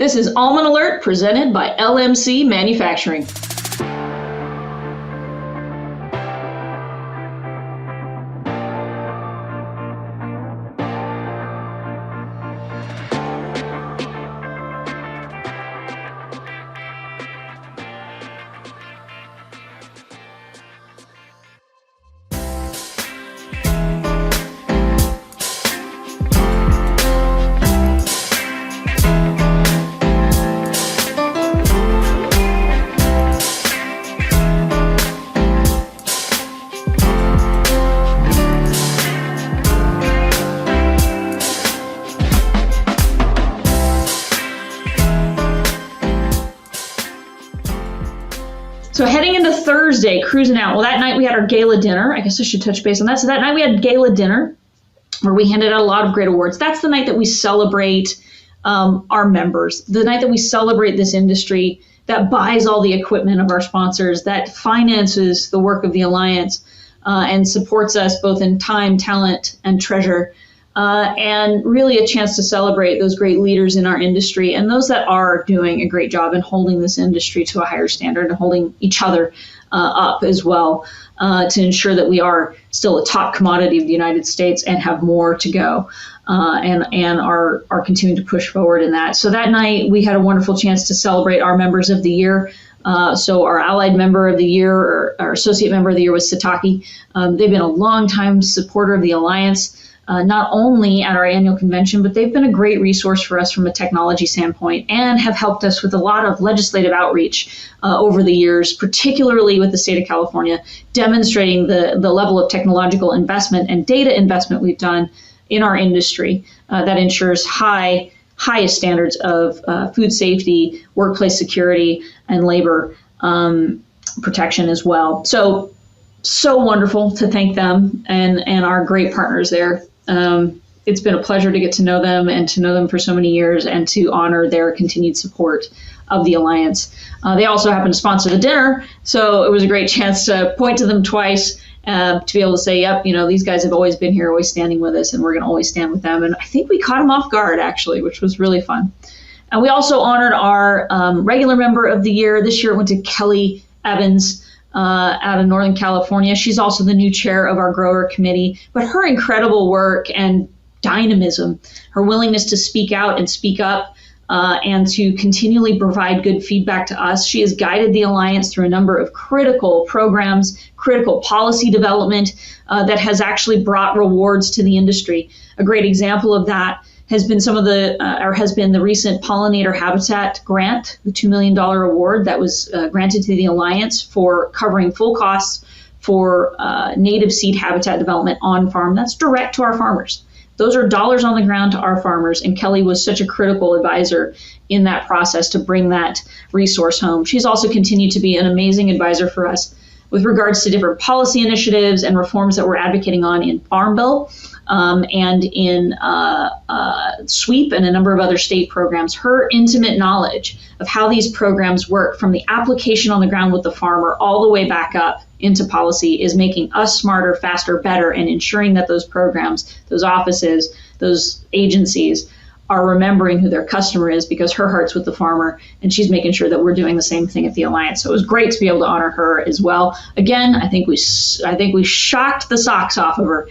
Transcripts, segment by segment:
This is Almond Alert presented by LMC Manufacturing. So heading into Thursday, cruising out. Well, that night we had our gala dinner. I guess I should touch base on that. So that night we had gala dinner where we handed out a lot of great awards. That's the night that we celebrate our members, the night that we celebrate this industry that buys all the equipment of our sponsors, that finances the work of the Alliance and supports us both in time, talent, and treasure. And really a chance to celebrate those great leaders in our industry and those that are doing a great job in holding this industry to a higher standard and holding each other up as well to ensure that we are still a top commodity of the United States and have more to go and are continuing to push forward in that. So that night we had a wonderful chance to celebrate our members of the year. So our allied member of the year or our associate member of the year was Satake. They've been a long-time supporter of the Alliance. Not only at our annual convention, but they've been a great resource for us from a technology standpoint and have helped us with a lot of legislative outreach over the years, particularly with the state of California, demonstrating the level of technological investment and data investment we've done in our industry that ensures highest standards of food safety, workplace security, and labor protection as well. So wonderful to thank them and our great partners there. It's been a pleasure to get to know them and to know them for so many years and to honor their continued support of the Alliance. They also happened to sponsor the dinner, so it was a great chance to point to them twice to be able to say, yep, these guys have always been here, always standing with us, and we're going to always stand with them. And I think we caught them off guard, actually, which was really fun. And we also honored our regular member of the year. This year it went to Kelli Evans, out of Northern California. She's also the new chair of our grower committee, but her incredible work and dynamism, her willingness to speak out and speak up and to continually provide good feedback to us. She has guided the Alliance through a number of critical programs, critical policy development that has actually brought rewards to the industry. A great example of that has been the recent pollinator habitat grant, the $2 million award that was granted to the Alliance for covering full costs for native seed habitat development on farm. That's direct to our farmers. Those are dollars on the ground to our farmers, and Kelli was such a critical advisor in that process to bring that resource home. She's also continued to be an amazing advisor for us with regards to different policy initiatives and reforms that we're advocating on in Farm Bill and in SWEEP and a number of other state programs. Her intimate knowledge of how these programs work from the application on the ground with the farmer all the way back up into policy is making us smarter, faster, better, and ensuring that those programs, those offices, those agencies are remembering who their customer is because her heart's with the farmer and she's making sure that we're doing the same thing at the Alliance. So it was great to be able to honor her as well. Again, I think we shocked the socks off of her.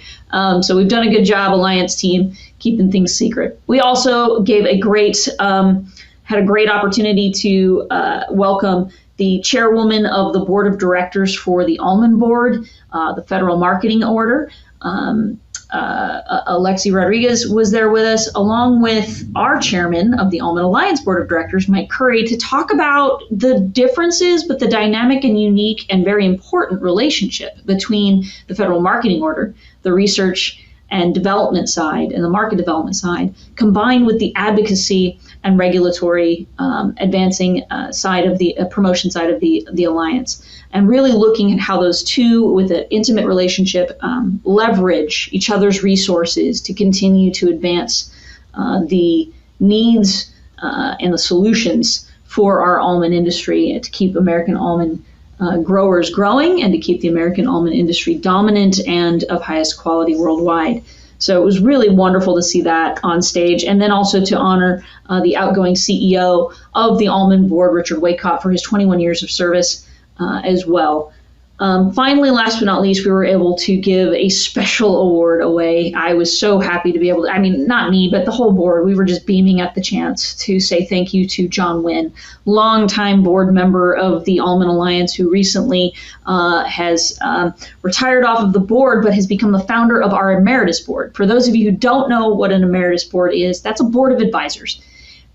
So we've done a good job, Alliance team, keeping things secret. We also gave had a great opportunity to welcome the chairwoman of the board of directors for the Almond Board, the federal marketing order. Alexi Rodriguez was there with us, along with our chairman of the Almond Alliance Board of Directors, Mike Curry, to talk about the differences, but the dynamic and unique and very important relationship between the federal marketing order, the research and development side, and the market development side, combined with the advocacy and regulatory advancing side of the promotion side of the Alliance. And really looking at how those two, with an intimate relationship, leverage each other's resources to continue to advance the needs and the solutions for our almond industry to keep American almond growers growing and to keep the American almond industry dominant and of highest quality worldwide. So it was really wonderful to see that on stage, and then also to honor the outgoing CEO of the Almond Board, Richard Waycott, for his 21 years of service as well. Finally, last but not least, we were able to give a special award away. I was so happy to be able to, I mean, not me, but the whole board, we were just beaming at the chance to say thank you to John Wynn, longtime board member of the Almond Alliance, who recently has retired off of the board, but has become the founder of our Emeritus Board. For those of you who don't know what an Emeritus Board is, that's a board of advisors.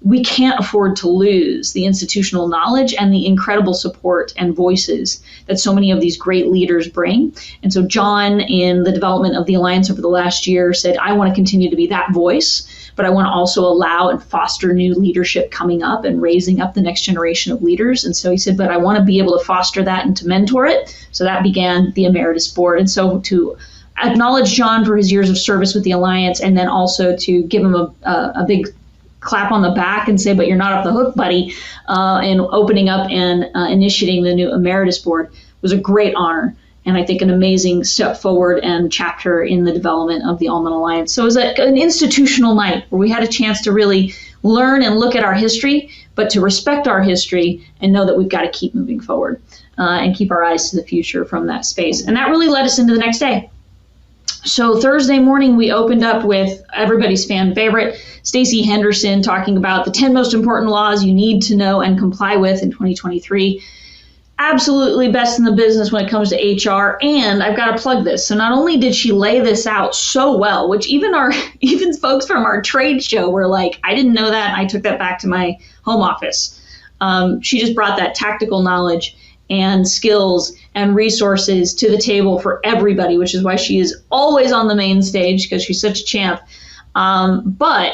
We can't afford to lose the institutional knowledge and the incredible support and voices that so many of these great leaders bring. And so John, in the development of the Alliance over the last year, said, I want to continue to be that voice, but I want to also allow and foster new leadership coming up and raising up the next generation of leaders. And so he said, but I want to be able to foster that and to mentor it. So that began the Emeritus Board. And so to acknowledge John for his years of service with the Alliance, and then also to give him a big clap on the back and say, but you're not off the hook, buddy, and opening up and initiating the new Emeritus Board was a great honor, and I think an amazing step forward and chapter in the development of the Almond Alliance. So it was an institutional night where we had a chance to really learn and look at our history, but to respect our history and know that we've got to keep moving forward and keep our eyes to the future from that space. And that really led us into the next day. So Thursday morning, we opened up with everybody's fan favorite, Stacey Henderson, talking about the 10 most important laws you need to know and comply with in 2023. Absolutely best in the business when it comes to HR. And I've got to plug this. So not only did she lay this out so well, which even folks from our trade show were like, I didn't know that. I took that back to my home office. She just brought that tactical knowledge and skills and resources to the table for everybody, which is why she is always on the main stage, because she's such a champ. But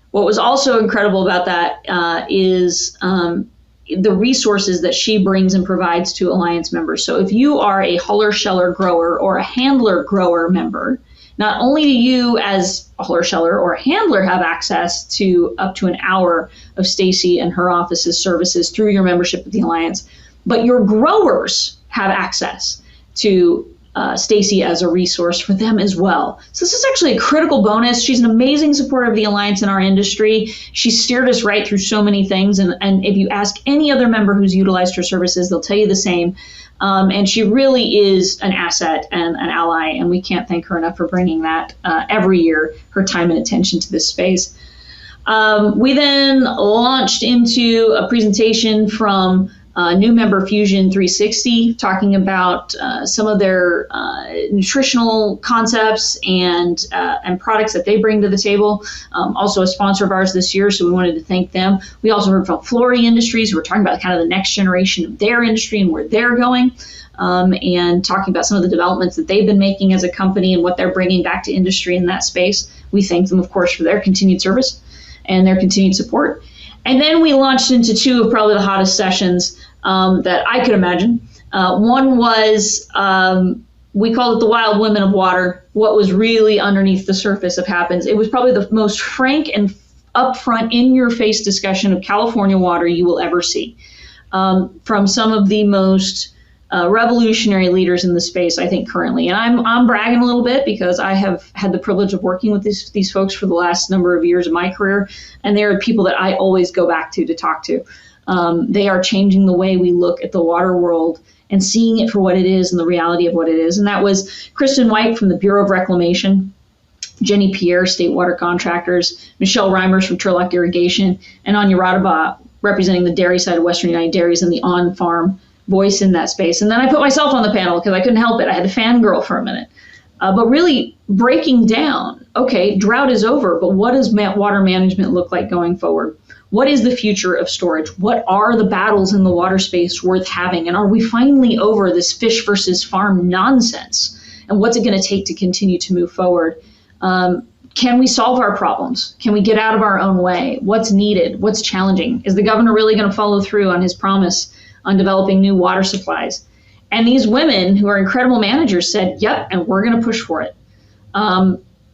what was also incredible about that is the resources that she brings and provides to Alliance members. So if you are a Huller-Sheller grower or a Handler grower member, not only do you as a Huller-Sheller or a handler have access to up to an hour of Stacey and her office's services through your membership of the Alliance, but your growers have access to Stacey as a resource for them as well. So this is actually a critical bonus. She's an amazing supporter of the Alliance in our industry. She steered us right through so many things. And if you ask any other member who's utilized her services, they'll tell you the same. And she really is an asset and an ally. And we can't thank her enough for bringing that every year, her time and attention to this space. We then launched into a presentation from new member Fusion 360, talking about some of their nutritional concepts and products that they bring to the table. Also a sponsor of ours this year, so we wanted to thank them. We also heard from Flory Industries, who were talking about kind of the next generation of their industry and where they're going, and talking about some of the developments that they've been making as a company and what they're bringing back to industry in that space. We thank them, of course, for their continued service and their continued support. And then we launched into two of probably the hottest sessions that I could imagine. One was, we called it the Wild Women of Water, what was really underneath the surface of happens. It was probably the most frank and upfront, in-your-face discussion of California water you will ever see, from some of the most revolutionary leaders in the space, I think, currently. And I'm bragging a little bit because I have had the privilege of working with these folks for the last number of years of my career, and they are people that I always go back to talk to. They are changing the way we look at the water world and seeing it for what it is and the reality of what it is. And that was Kristen White from the Bureau of Reclamation, Jenny Pierre, State Water Contractors, Michelle Reimers from Turlock Irrigation, and Anya Radaba representing the dairy side of Western United Dairies and the on-farm voice in that space. And then I put myself on the panel because I couldn't help it. I had to fangirl for a minute. But really breaking down, okay, drought is over, but what does water management look like going forward? What is the future of storage? What are the battles in the water space worth having? And are we finally over this fish versus farm nonsense? And what's it going to take to continue to move forward? Can we solve our problems? Can we get out of our own way? What's needed? What's challenging? Is the governor really going to follow through on his promise on developing new water supplies? And these women, who are incredible managers, said, yep, and we're going to push for it.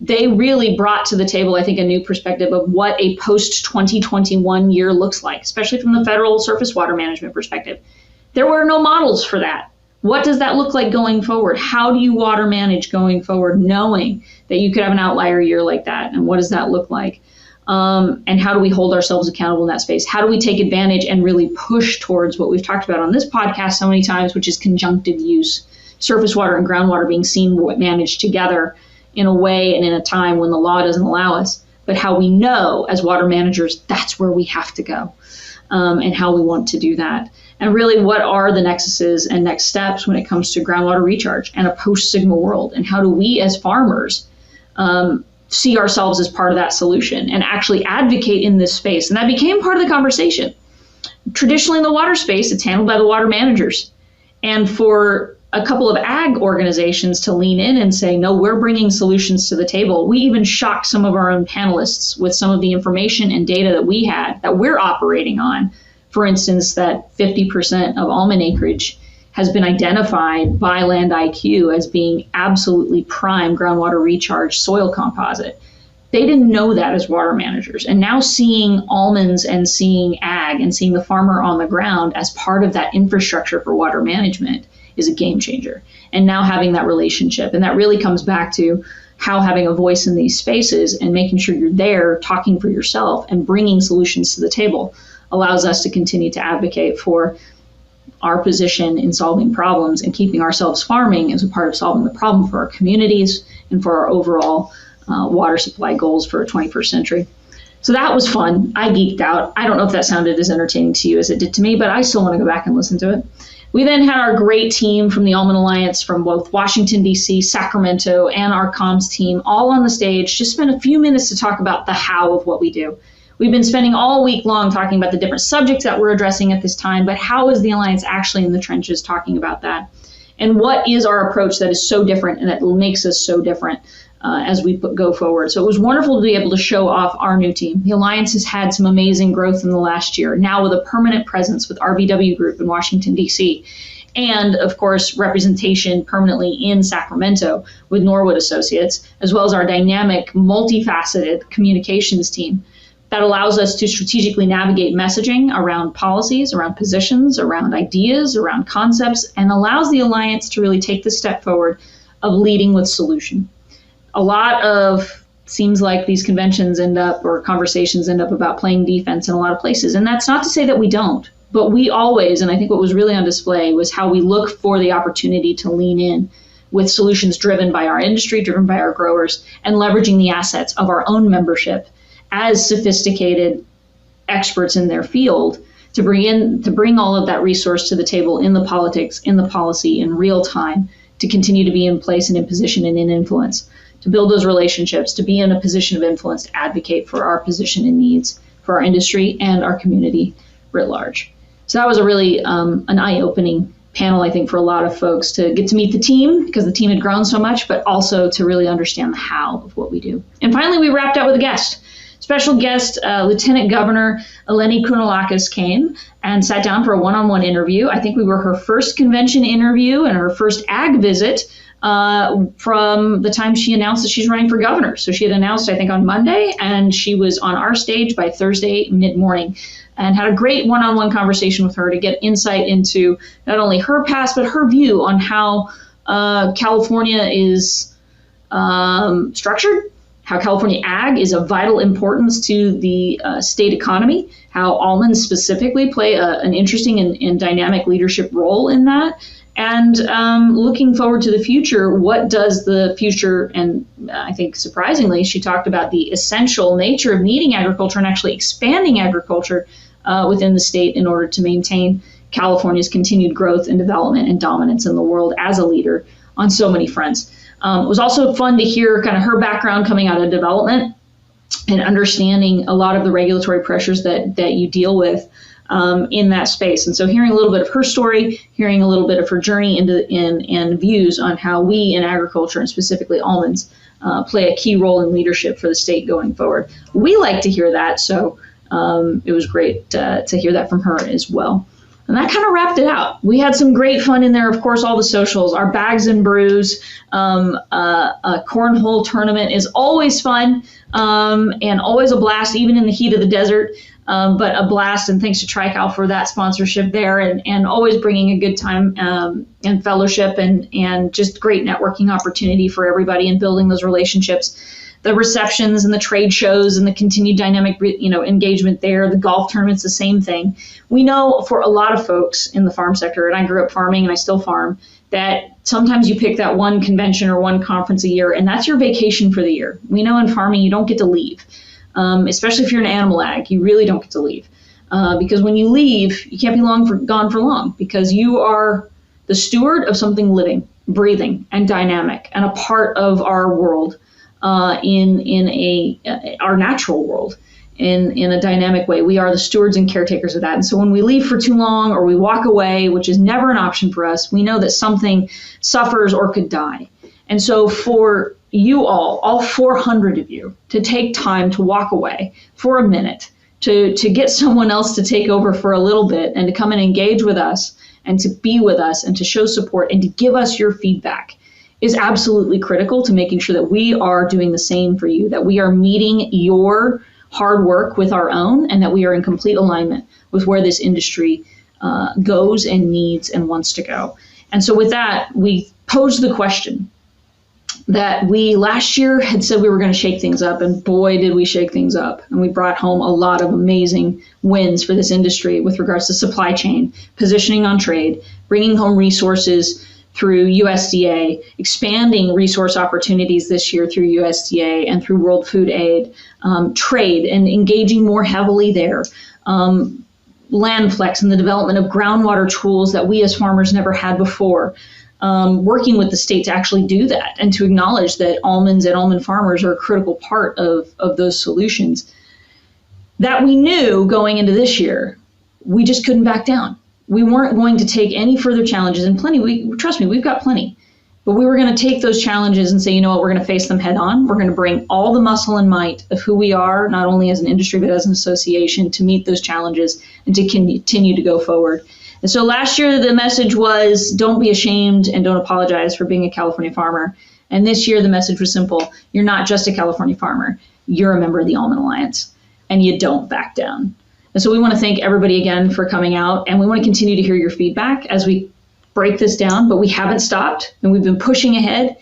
They really brought to the table, I think, a new perspective of what a post-2021 year looks like, especially from the federal surface water management perspective. There were no models for that. What does that look like going forward? How do you water manage going forward, knowing that you could have an outlier year like that? And what does that look like? And how do we hold ourselves accountable in that space? How do we take advantage and really push towards what we've talked about on this podcast so many times, which is conjunctive use, surface water and groundwater being seen, managed together in a way and in a time when the law doesn't allow us, but how we know as water managers, that's where we have to go, and how we want to do that. And really, what are the nexuses and next steps when it comes to groundwater recharge and a post-Sigma world? And how do we as farmers see ourselves as part of that solution and actually advocate in this space? And that became part of the conversation. Traditionally in the water space, it's handled by the water managers. And for a couple of ag organizations to lean in and say, no, we're bringing solutions to the table. We even shocked some of our own panelists with some of the information and data that we had that we're operating on. For instance, that 50% of almond acreage has been identified by Land IQ as being absolutely prime groundwater recharge soil composite. They didn't know that as water managers. And now seeing almonds and seeing ag and seeing the farmer on the ground as part of that infrastructure for water management is a game changer. And now having that relationship, and that really comes back to how having a voice in these spaces and making sure you're there talking for yourself and bringing solutions to the table allows us to continue to advocate for our position in solving problems and keeping ourselves farming as a part of solving the problem for our communities and for our overall water supply goals for a 21st century. So that was fun. I geeked out. I don't know if that sounded as entertaining to you as it did to me, but I still want to go back and listen to it. We then had our great team from the Almond Alliance from both Washington, D.C., Sacramento, and our comms team all on the stage. Just spent a few minutes to talk about the how of what we do. We've been spending all week long talking about the different subjects that we're addressing at this time, but how is the Alliance actually in the trenches talking about that? And what is our approach that is so different and that makes us so different as we go forward? So it was wonderful to be able to show off our new team. The Alliance has had some amazing growth in the last year, now with a permanent presence with RBW Group in Washington, D.C., and, of course, representation permanently in Sacramento with Norwood Associates, as well as our dynamic, multifaceted communications team that allows us to strategically navigate messaging around policies, around positions, around ideas, around concepts, and allows the Alliance to really take the step forward of leading with solution. A lot of, seems like these conventions end up, or conversations end up about playing defense in a lot of places. And that's not to say that we don't, but we always, and I think what was really on display was how we look for the opportunity to lean in with solutions driven by our industry, driven by our growers, and leveraging the assets of our own membership as sophisticated experts in their field to bring all of that resource to the table in the politics, in the policy, in real time, to continue to be in place and in position and in influence, to build those relationships, to be in a position of influence, to advocate for our position and needs for our industry and our community writ large. So that was a really an eye-opening panel, I think, for a lot of folks to get to meet the team because the team had grown so much, but also to really understand the how of what we do. And finally, we wrapped up with a guest. Special guest, Lieutenant Governor Eleni Kounalakis came and sat down for a one-on-one interview. I think we were her first convention interview and her first ag visit from the time she announced that she's running for governor. So she had announced, I think, on Monday, and she was on our stage by Thursday mid-morning, and had a great one-on-one conversation with her to get insight into not only her past, but her view on how California is structured, how California ag is of vital importance to the state economy, how almonds specifically play an interesting and dynamic leadership role in that, and looking forward to the future, what does the future, and I think surprisingly, she talked about the essential nature of needing agriculture and actually expanding agriculture within the state in order to maintain California's continued growth and development and dominance in the world as a leader on so many fronts. It was also fun to hear kind of her background coming out of development and understanding a lot of the regulatory pressures that you deal with in that space. And so hearing a little bit of her story, hearing a little bit of her journey and views on how we in agriculture, and specifically almonds, play a key role in leadership for the state going forward. We like to hear that, so it was great to hear that from her as well. And that kind of wrapped it out. We had some great fun in there. Of course, all the socials, our bags and brews, a cornhole tournament is always fun and always a blast, even in the heat of the desert. But a blast, and thanks to TriCal for that sponsorship there, and always bringing a good time and fellowship and just great networking opportunity for everybody and building those relationships. The receptions and the trade shows and the continued dynamic, engagement there. The golf tournaments, the same thing. We know for a lot of folks in the farm sector, and I grew up farming and I still farm, that sometimes you pick that one convention or one conference a year, and that's your vacation for the year. We know in farming you don't get to leave, especially if you're in animal ag. You really don't get to leave because when you leave, you can't be gone for long because you are the steward of something living, breathing, and dynamic, and a part of our world. In our natural world in a dynamic way. We are the stewards and caretakers of that. And so when we leave for too long or we walk away, which is never an option for us, we know that something suffers or could die. And so for you all 400 of you, to take time to walk away for a minute, to get someone else to take over for a little bit and to come and engage with us and to be with us and to show support and to give us your feedback is absolutely critical to making sure that we are doing the same for you, that we are meeting your hard work with our own, and that we are in complete alignment with where this industry goes and needs and wants to go. And so with that, we posed the question that we last year had said we were going to shake things up, and boy, did we shake things up. And we brought home a lot of amazing wins for this industry with regards to supply chain, positioning on trade, bringing home resources through USDA, expanding resource opportunities this year through USDA and through World Food Aid, trade and engaging more heavily there, land flex and the development of groundwater tools that we as farmers never had before, working with the state to actually do that and to acknowledge that almonds and almond farmers are a critical part of those solutions. That we knew going into this year, we just couldn't back down. We weren't going to take any further challenges, and trust me, we've got plenty. But we were going to take those challenges and say, you know what, we're going to face them head on. We're going to bring all the muscle and might of who we are, not only as an industry, but as an association, to meet those challenges and to continue to go forward. And so last year, the message was, don't be ashamed and don't apologize for being a California farmer. And this year, the message was simple. You're not just a California farmer. You're a member of the Almond Alliance, and you don't back down. And so we want to thank everybody again for coming out, and we want to continue to hear your feedback as we break this down, but we haven't stopped, and we've been pushing ahead.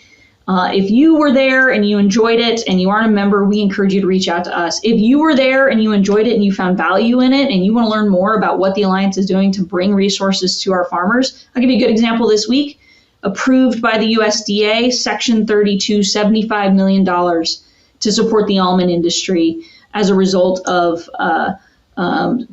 If you were there and you enjoyed it and you aren't a member, we encourage you to reach out to us. If you were there and you enjoyed it and you found value in it and you want to learn more about what the Alliance is doing to bring resources to our farmers, I'll give you a good example this week. Approved by the USDA, Section 32, $75 million to support the almond industry as a result of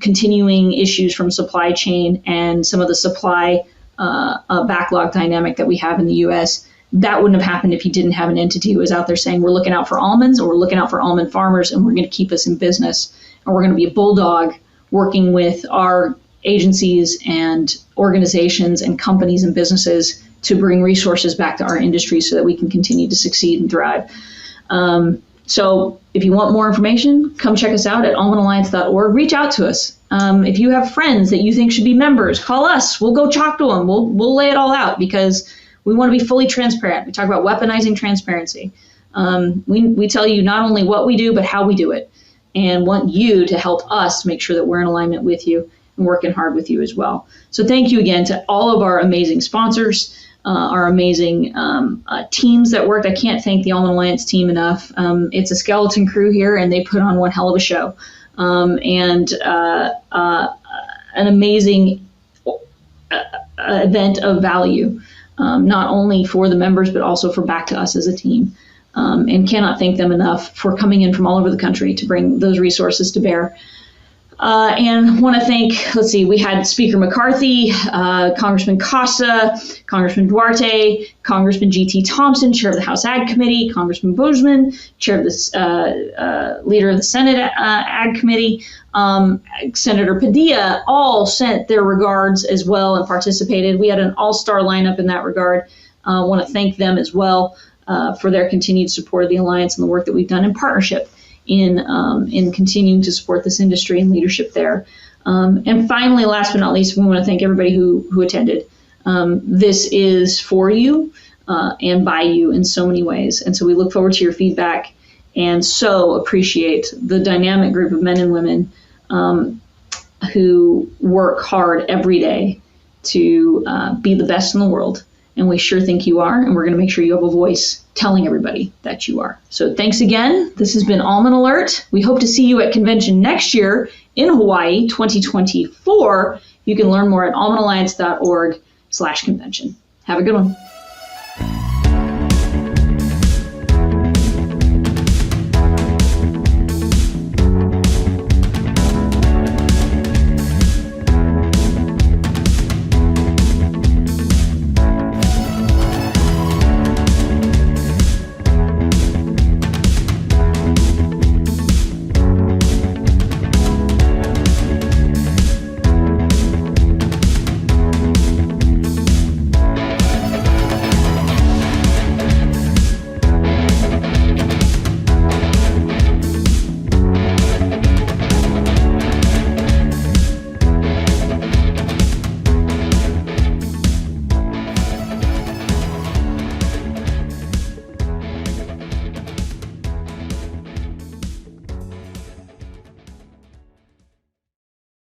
continuing issues from supply chain and some of the supply backlog dynamic that we have in the U.S. That wouldn't have happened if you didn't have an entity who was out there saying, we're looking out for almonds, or we're looking out for almond farmers, and we're going to keep us in business. And we're going to be a bulldog working with our agencies and organizations and companies and businesses to bring resources back to our industry so that we can continue to succeed and thrive. So if you want more information, come check us out at almondalliance.org. Reach out to us. If you have friends that you think should be members, call us. We'll go talk to them. We'll lay it all out because we want to be fully transparent. We talk about weaponizing transparency. We tell you not only what we do, but how we do it, and want you to help us make sure that we're in alignment with you and working hard with you as well. So thank you again to all of our amazing sponsors, our amazing teams that worked. I can't thank the Almond Alliance team enough. It's a skeleton crew here, and they put on one hell of a show. And an amazing event of value, not only for the members, but also for back to us as a team. And cannot thank them enough for coming in from all over the country to bring those resources to bear. And want to thank, we had Speaker McCarthy, Congressman Costa, Congressman Duarte, Congressman G.T. Thompson, Chair of the House Ag Committee, Congressman Boozman, Chair of the Leader of the Senate Ag Committee, Senator Padilla, all sent their regards as well and participated. We had an all-star lineup in that regard. Want to thank them as well for their continued support of the Alliance and the work that we've done in partnership in continuing to support this industry and leadership there. And finally, last but not least, we want to thank everybody who attended. This is for you and by you in so many ways. And so we look forward to your feedback and so appreciate the dynamic group of men and women who work hard every day to be the best in the world. And we sure think you are, and we're going to make sure you have a voice telling everybody that you are. So thanks again. This has been Almond Alert. We hope to see you at convention next year in Hawaii, 2024. You can learn more at almondalliance.org/convention. Have a good one.